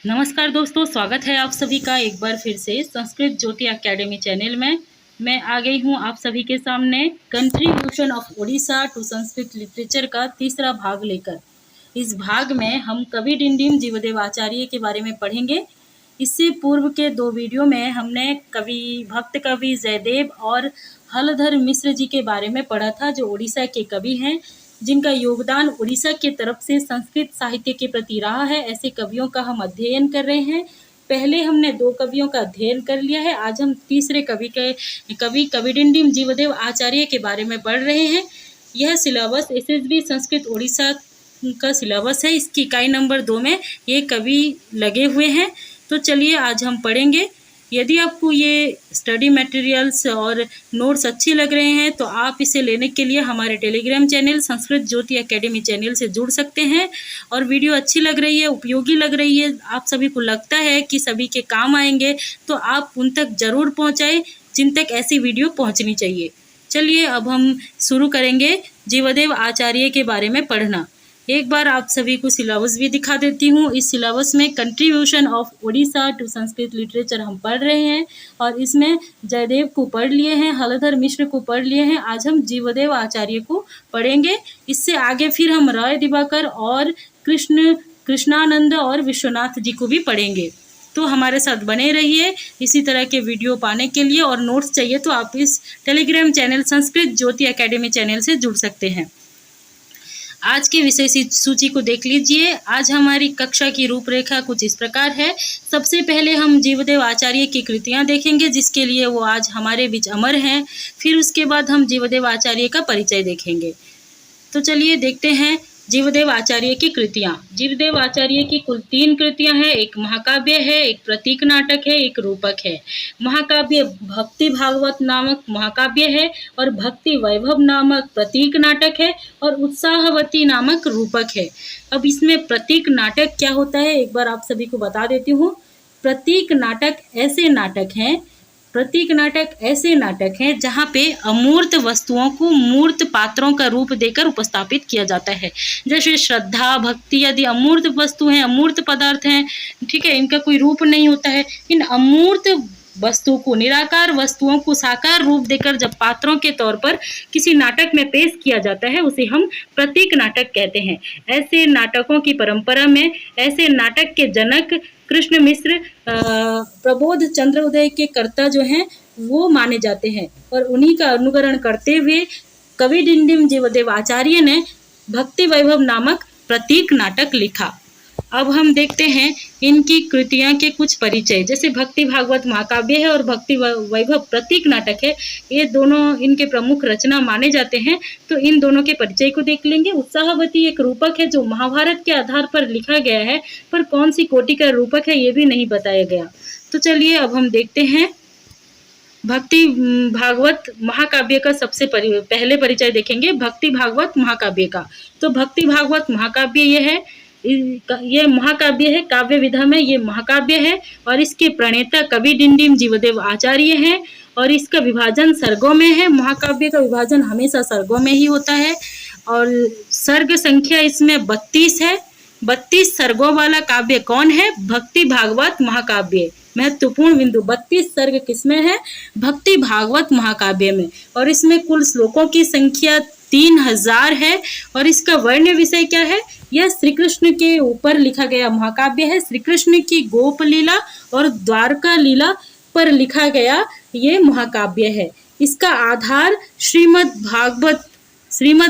नमस्कार दोस्तों, स्वागत है आप सभी का एक बार फिर से संस्कृत ज्योति एकेडमी चैनल में। मैं आ गई हूँ आप सभी के सामने contribution of Orissa to Sanskrit literature का तीसरा भाग लेकर। इस भाग में हम कवि डिंडीम जीवदेव आचार्य के बारे में पढ़ेंगे। इससे पूर्व के दो वीडियो में हमने भक्त कवि जयदेव और हलधर मिश्र जी के बारे में पढ़ा था, जो उड़ीसा के कवि हैं, जिनका योगदान उड़ीसा के तरफ से संस्कृत साहित्य के प्रति रहा है। ऐसे कवियों का हम अध्ययन कर रहे हैं। पहले हमने दो कवियों का अध्ययन कर लिया है। आज हम तीसरे कवि डिंडीम जीवदेव आचार्य के बारे में पढ़ रहे हैं। यह सिलेबस एसएसबी संस्कृत उड़ीसा का सिलेबस है। इसकी इकाई नंबर 2 में ये कवि लगे हुए हैं। तो चलिए आज हम पढ़ेंगे। यदि आपको ये स्टडी मटेरियल्स और नोट्स अच्छे लग रहे हैं तो आप इसे लेने के लिए हमारे टेलीग्राम चैनल संस्कृत ज्योति एकेडमी चैनल से जुड़ सकते हैं। और वीडियो अच्छी लग रही है, उपयोगी लग रही है, आप सभी को लगता है कि सभी के काम आएंगे, तो आप उन तक ज़रूर पहुँचाएँ जिन तक ऐसी वीडियो पहुँचनी चाहिए। चलिए अब हम शुरू करेंगे जीवदेव आचार्य के बारे में पढ़ना। एक बार आप सभी को सिलेबस भी दिखा देती हूँ। इस सिलेबस में contribution of Orissa to Sanskrit literature हम पढ़ रहे हैं और इसमें जयदेव को पढ़ लिए हैं, हलधर मिश्र को पढ़ लिए हैं। आज हम जीवदेव आचार्य को पढ़ेंगे। इससे आगे फिर हम राय दिवाकर और कृष्णानंद और विश्वनाथ जी को भी पढ़ेंगे। तो हमारे साथ बने रहिए। इसी तरह के वीडियो पाने के लिए और नोट्स चाहिए तो आप इस टेलीग्राम चैनल संस्कृत ज्योति एकेडमी चैनल से जुड़ सकते हैं। आज के विषय सूची को देख लीजिए। आज हमारी कक्षा की रूपरेखा कुछ इस प्रकार है। सबसे पहले हम जीवदेव आचार्य की कृतियां देखेंगे, जिसके लिए वो आज हमारे बीच अमर हैं। फिर उसके बाद हम जीवदेव आचार्य का परिचय देखेंगे। तो चलिए देखते हैं जीवदेव आचार्य की कृतियां। जीवदेव आचार्य की कुल 3 कृतियां हैं। एक महाकाव्य है, एक प्रतीक नाटक है, एक रूपक है। महाकाव्य भक्ति भागवत नामक महाकाव्य है और भक्ति वैभव नामक प्रतीक नाटक है और उत्साहवती नामक रूपक है। अब इसमें प्रतीक नाटक क्या होता है एक बार आप सभी को बता देती हूँ। प्रतीक नाटक ऐसे नाटक हैं जहाँ पे अमूर्त वस्तुओं को मूर्त पात्रों का रूप देकर उपस्थापित किया जाता है। जैसे श्रद्धा, भक्ति आदि अमूर्त वस्तु हैं, अमूर्त पदार्थ हैं, ठीक है, इनका कोई रूप नहीं होता है। इन अमूर्त वस्तु को, निराकार वस्तुओं को साकार रूप देकर जब पात्रों के तौर पर किसी नाटक में पेश किया जाता है, उसे हम प्रतीक नाटक कहते हैं। ऐसे नाटकों की परंपरा में ऐसे नाटक के जनक कृष्ण मिश्र प्रबोध चंद्र उदय के कर्ता जो हैं वो माने जाते हैं और उन्हीं का अनुकरण करते हुए कवि डिंडीम जीवदेव आचार्य ने भक्ति वैभव नामक प्रतीक नाटक लिखा। अब हम देखते हैं इनकी कृतियां के कुछ परिचय। जैसे भक्ति भागवत महाकाव्य है और भक्ति वैभव प्रतीक नाटक है, ये दोनों इनके प्रमुख रचना माने जाते हैं। तो इन दोनों के परिचय को देख लेंगे। उत्साहवती एक रूपक है जो महाभारत के आधार पर लिखा गया है, पर कौन सी कोटि का रूपक है ये भी नहीं बताया गया। तो चलिए अब हम देखते हैं भक्ति भागवत महाकाव्य का सबसे पहले परिचय देखेंगे। भक्ति भागवत महाकाव्य का। तो भक्ति भागवत महाकाव्य ये महाकाव्य है, काव्य विधा में ये महाकाव्य है और इसके प्रणेता कवि डिंडीम जीवदेव आचार्य हैं और इसका विभाजन सर्गों में है। महाकाव्य का विभाजन हमेशा सर्गों में ही होता है और सर्ग संख्या इसमें 32 है। 32 सर्गों वाला काव्य कौन है? भक्ति भागवत महाकाव्य। महत्वपूर्ण बिंदु, 32 सर्ग किसमें है? भक्ति भागवत महाकाव्य में। और इसमें कुल श्लोकों की संख्या 3000 है और इसका वर्ण विषय क्या है? यह श्री कृष्ण के ऊपर लिखा गया महाकाव्य है। श्री कृष्ण की गोप लीला और द्वारका लीला पर लिखा गया ये महाकाव्य है। इसका आधार श्रीमद्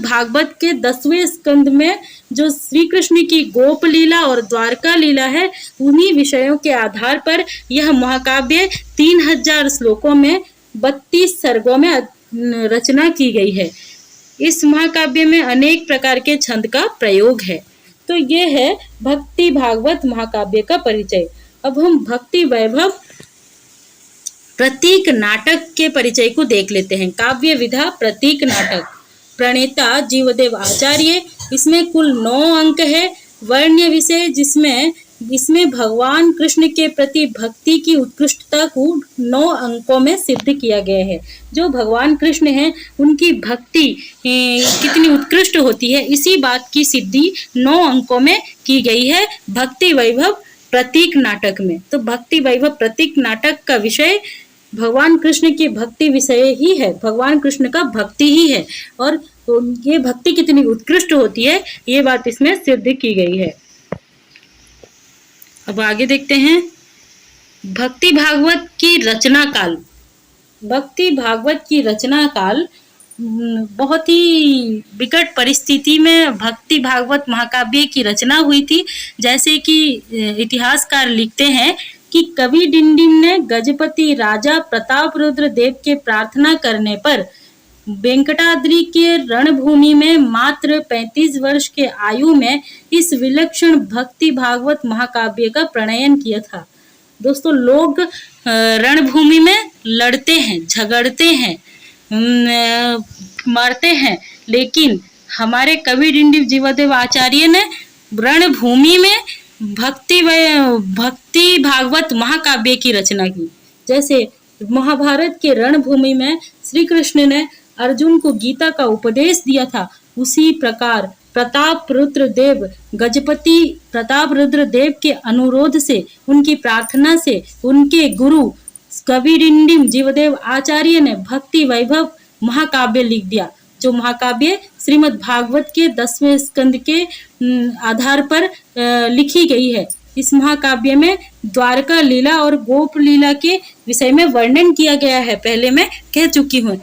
भागवत के 10वें स्कंद में जो श्री कृष्ण की गोप लीला और द्वारका लीला है, उन्हीं विषयों के आधार पर यह महाकाव्य 3000 श्लोकों में 32 सर्गों में रचना की गई है। इस महाकाव्य में अनेक प्रकार के छंद का प्रयोग है। तो ये है भक्ति भागवत महाकाव्य का परिचय। अब हम भक्ति वैभव प्रतीक नाटक के परिचय को देख लेते हैं। काव्य विधा प्रतीक नाटक, प्रणेता जीवदेव आचार्य। इसमें कुल 9 अंक है। वर्ण विषय इसमें भगवान कृष्ण के प्रति भक्ति की उत्कृष्टता को 9 अंकों में सिद्ध किया गया है। जो भगवान कृष्ण हैं उनकी भक्ति कितनी उत्कृष्ट होती है, इसी बात की सिद्धि 9 अंकों में की गई है। भक्ति वैभव प्रतीक नाटक में। तो भक्ति वैभव प्रतीक नाटक का विषय भगवान कृष्ण की भक्ति विषय ही है, भगवान कृष्ण का भक्ति ही है, और ये भक्ति कितनी उत्कृष्ट होती है ये बात इसमें सिद्ध की गई है। अब आगे देखते हैं भक्ति भागवत की रचना काल। भक्ति भागवत की रचना काल बहुत ही विकट परिस्थिति में भक्ति भागवत महाकाव्य की रचना हुई थी। जैसे कि इतिहासकार लिखते हैं कि कवि डिंडिम ने गजपति राजा प्रताप रुद्र देव के प्रार्थना करने पर वेंकटाद्रि के रणभूमि में मात्र 35 वर्ष के आयु में इस विलक्षण भक्ति भागवत महाकाव्य का प्रणयन किया था। दोस्तों, लोग रणभूमि में लड़ते हैं, झगड़ते हैं, मरते हैं, लेकिन हमारे कवि डिंडिम जीवदेव आचार्य ने रणभूमि में भक्ति भागवत महाकाव्य की रचना की। जैसे महाभारत के रणभूमि में श्री कृष्ण ने अर्जुन को गीता का उपदेश दिया था, उसी प्रकार प्रताप रुद्र देव गजपति प्रताप रुद्र देव के अनुरोध से, उनकी प्रार्थना से उनके गुरु कवि डिंडिम जीवदेव आचार्य ने भक्ति वैभव महाकाव्य लिख दिया, जो महाकाव्य श्रीमद् भागवत के 10वें स्कंद के आधार पर लिखी गई है। इस महाकाव्य में द्वारका लीला और गोप लीला के विषय में वर्णन किया गया है, पहले मैं कह चुकी हूँ।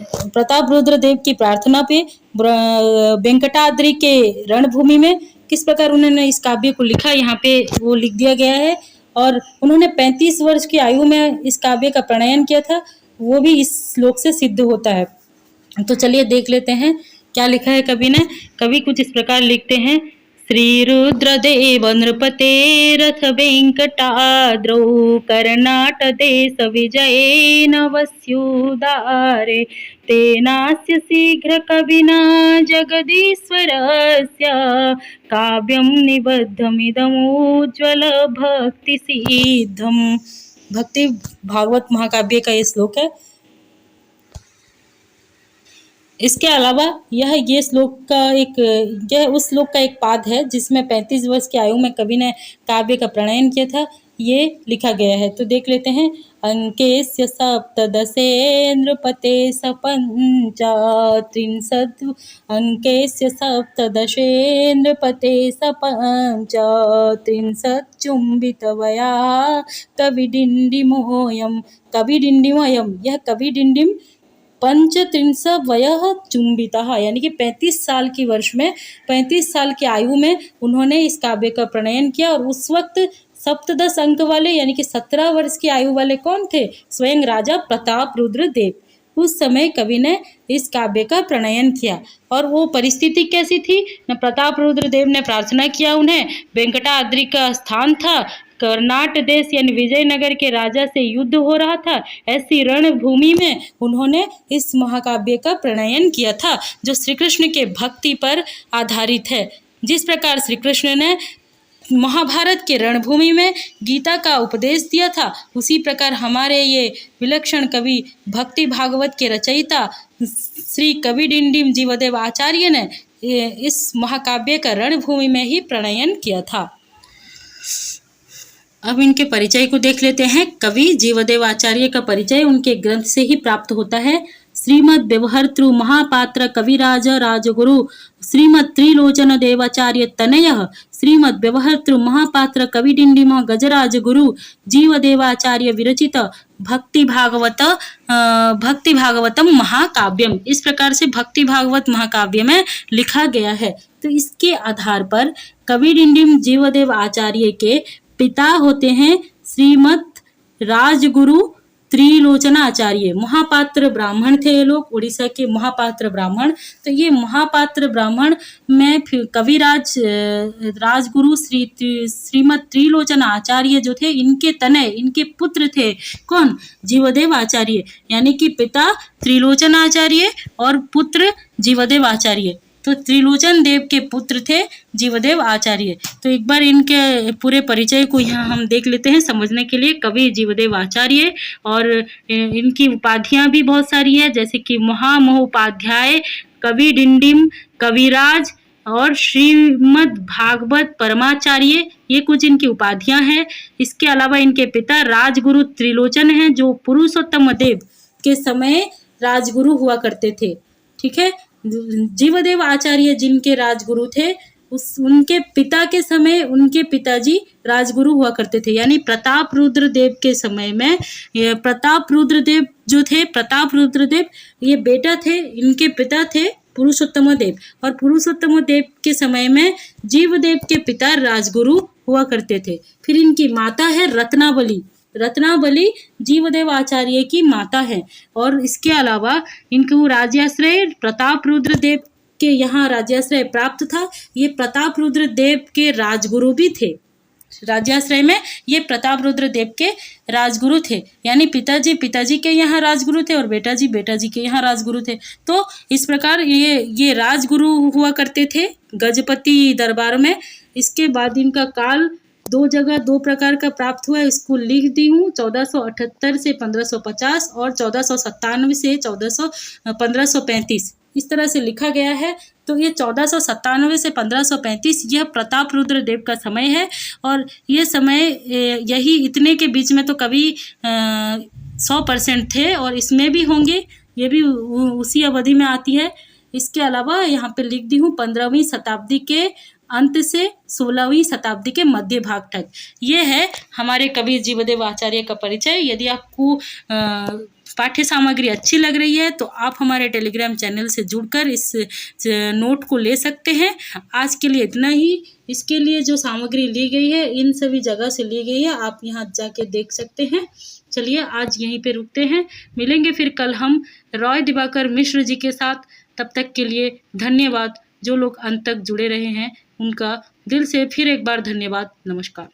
प्रताप रुद्र देव की प्रार्थना पे वेंकटाद्रि के रणभूमि में किस प्रकार उन्होंने इस काव्य को लिखा, यहाँ पे वो लिख दिया गया है। और उन्होंने 35 वर्ष की आयु में इस काव्य का प्रणयन किया था, वो भी इस श्लोक से सिद्ध होता है। तो चलिए देख लेते हैं क्या लिखा है कवि ने। कवि कुछ इस प्रकार लिखते हैं, श्री रुद्रदेव नृपते रथ वेंकटाद्रौ कर्नाट देश विजये नवस्युदारे तेनास्य शीघ्र कविना जगदीश्वरस्य काव्यं निबद्धमिदमुज्ज्वल भक्ति सिद्धम। भक्ति भागवत महाकाव्य का ये श्लोक है। इसके अलावा ये श्लोक का यह उस श्लोक का एक पाद है जिसमें 35 वर्ष की आयु में कवि ने काव्य का प्रणयन किया था, ये लिखा गया है। तो देख लेते हैं। अंकेस्य सप्तदशे नृपते सपंचत्रिंशत् अंकेस्य सप्तदशे नृपते सपंचत्रिंशत् चुंबितवया कविडिंडिमोऽयम्। कविडिंडिमोऽयम्, यह कविडिंडिम 35 वयः चुंबितः, यानी कि 35 साल की वर्ष में 35 साल की आयु में उन्होंने इस काव्य का प्रणयन किया। और उस वक्त सप्तदश अंक वाले यानी कि 17 वर्ष की आयु वाले कौन थे? स्वयं राजा प्रताप रुद्र देव। उस समय कवि ने इस काव्य का प्रणयन किया। और वो परिस्थिति कैसी थी? न प्रताप रुद्र देव ने प्रार्थना किया, उन्हें वेंकटाद्रि का स्थान था, कर्नाट देश यानी विजयनगर के राजा से युद्ध हो रहा था। ऐसी रणभूमि में उन्होंने इस महाकाव्य का प्रणयन किया था जो श्री कृष्ण के भक्ति पर आधारित है। जिस प्रकार श्री कृष्ण ने महाभारत के रणभूमि में गीता का उपदेश दिया था, उसी प्रकार हमारे ये विलक्षण कवि भक्ति भागवत के रचयिता श्री कवि डिंडिम जीवदेव आचार्य ने इस महाकाव्य का रणभूमि में ही प्रणयन किया था। अब इनके परिचय को देख लेते हैं। कवि जीवदेव आचार्य का परिचय उनके ग्रंथ से ही प्राप्त होता है। श्रीमद् व्यवहर्तृ महापात्र कविराज राजगुरु श्रीमद् त्रिलोचन देवाचार्य तनयः श्रीमद् व्यवहर्तृ महापात्र कविडिंडिम गजराज गुरु जीवदेवाचार्य विरचित भक्ति भागवतम महाकाव्यम। इस प्रकार से भक्ति भागवत महाकाव्य में लिखा गया है। तो इसके आधार पर कविडिंडिम जीवदेव आचार्य के पिता होते हैं श्रीमद् राजगुरु त्रिलोचनाचार्य। महापात्र ब्राह्मण थे ये लोग, उड़ीसा के महापात्र ब्राह्मण। तो ये महापात्र ब्राह्मण में कविराज राजगुरु श्रीमद् त्रिलोचनाचार्य जो थे, इनके तनय इनके पुत्र थे कौन? जीवदेव आचार्य, यानी कि पिता त्रिलोचनाचार्य और पुत्र जीवदेव आचार्य। तो त्रिलोचन देव के पुत्र थे जीवदेव आचार्य। तो एक बार इनके पूरे परिचय को यहाँ हम देख लेते हैं समझने के लिए। कवि जीवदेव आचार्य, और इनकी उपाधियां भी बहुत सारी है, जैसे कि महामहोपाध्याय, कवि डिंडिम, कविराज और श्रीमद् भागवत परमाचार्य, ये कुछ इनकी उपाधियां हैं। इसके अलावा इनके पिता राजगुरु त्रिलोचन हैं, जो पुरुषोत्तम देव के समय राजगुरु हुआ करते थे। ठीक है, जीवदेव आचार्य जिनके राजगुरु थे, उनके पिता के समय उनके पिताजी राजगुरु हुआ करते थे। यानी प्रताप रुद्र देव के समय में प्रताप रुद्र देव जो थे, प्रताप रुद्र देव ये बेटा थे, इनके पिता थे पुरुषोत्तम देव, और पुरुषोत्तम देव के समय में जीवदेव के पिता राजगुरु हुआ करते थे। फिर इनकी माता है रत्नावली। रत्नावली जीवदेव आचार्य की माता है। और इसके अलावा इनको राज्याश्रय प्रताप रुद्र देव के यहाँ राज्याश्रय प्राप्त था। ये प्रताप रुद्र देव के राजगुरु भी थे। राज्याश्रय में ये प्रताप रुद्र देव के राजगुरु थे। यानी पिताजी के यहाँ राजगुरु थे और बेटाजी के यहाँ राजगुरु थे। तो इस प्रकार ये राजगुरु हुआ करते थे गजपति दरबार में। इसके बाद इनका काल दो प्रकार का प्राप्त हुआ है, इसको लिख दी हूँ। 1478 से 1550 और 1497 से 1535, इस तरह से लिखा गया है। तो ये 1497 से 1535 यह प्रताप रुद्र देव का समय है। और ये समय यही इतने के बीच में तो कभी 100% थे, और इसमें भी होंगे, ये भी उसी अवधि में आती है। इसके अलावा यहाँ पे लिख दी हूँ 15वीं शताब्दी के अंत से 16वीं शताब्दी के मध्य भाग तक। ये है हमारे कबीर जीवदेव आचार्य का परिचय। यदि आपको पाठ्य सामग्री अच्छी लग रही है तो आप हमारे टेलीग्राम चैनल से जुड़कर इस नोट को ले सकते हैं। आज के लिए इतना ही। इसके लिए जो सामग्री ली गई है इन सभी जगह से ली गई है, आप यहाँ जाके देख सकते हैं। चलिए आज यहीं पे रुकते हैं, मिलेंगे फिर कल हम रॉय दिवाकर मिश्र जी के साथ। तब तक के लिए धन्यवाद। जो लोग अंत तक जुड़े रहे हैं उनका दिल से फिर एक बार धन्यवाद। नमस्कार।